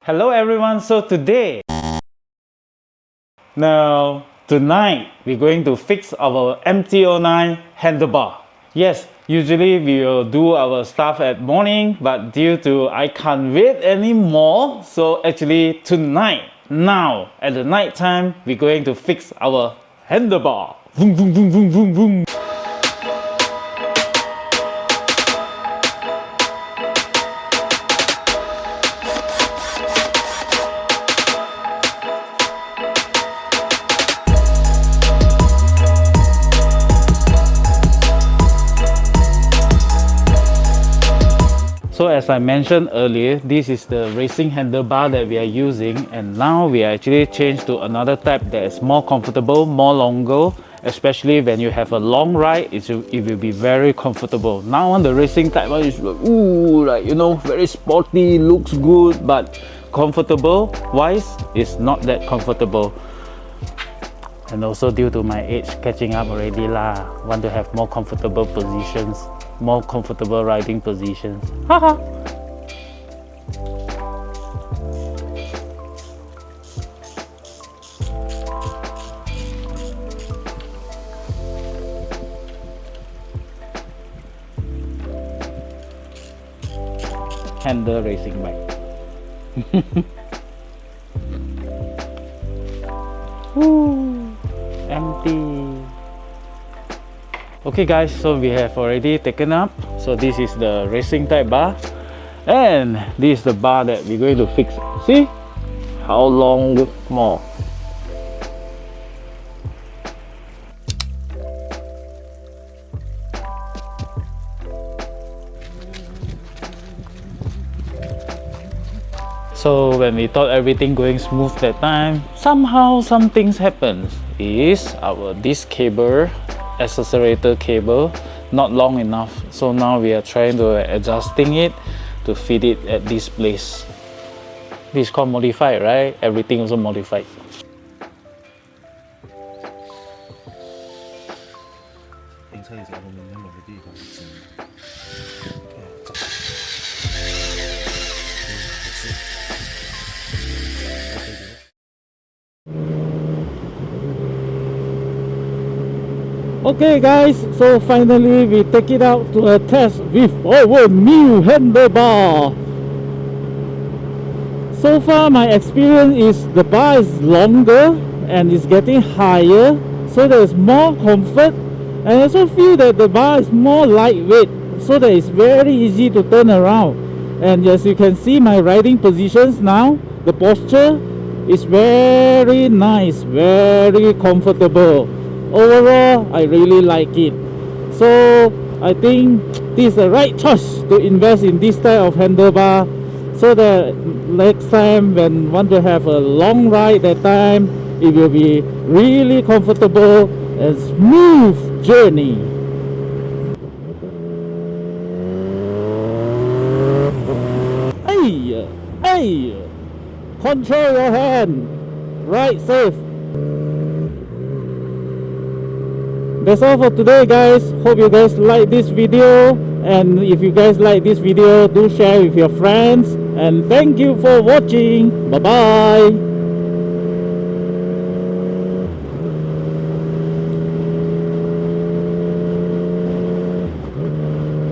Hello everyone, so tonight we're going to fix our MT-09 handlebar. Yes, usually we will do our stuff at morning, but due to I can't wait anymore, so actually tonight, now at the night time, we're going to fix our handlebar. Vroom, vroom, vroom, vroom, vroom, vroom. So as I mentioned earlier, this is the racing handlebar that we are using, and now we are actually changed to another type that is more comfortable, more longer, especially when you have a long ride, it will be very comfortable. Now on the racing type one is like, ooh, like, you know, very sporty, looks good, but comfortable wise is not that comfortable. And also due to my age catching up already lah, want to have more comfortable positions, more comfortable riding positions. Haha. Handle racing bike. Woo, empty. Okay guys, so we have already taken up. So this is the racing type bar, and this is the bar that we're going to fix. See how long more. So when we thought everything going smooth that time, somehow some things happen. Is our this cable, accelerator cable, not long enough. So now we are trying to adjusting it to fit it at this place. This is called modified, right? Everything also modified. Okay guys, so finally we take it out to a test with our new handlebar. So far my experience is the bar is longer and it's getting higher, so there's more comfort, and I also feel that the bar is more lightweight, so that it's very easy to turn around. And as you can see my riding positions now, the posture is very nice, very comfortable. Overall, I really like it. So I think this is the right choice to invest in this type of handlebar, so that next time when want to have a long ride, that time it will be really comfortable and smooth journey. Hey, control your hand, ride safe. That's all for today guys. Hope you guys like this video, and if you guys like this video, do share with your friends, and thank you for watching. Bye bye.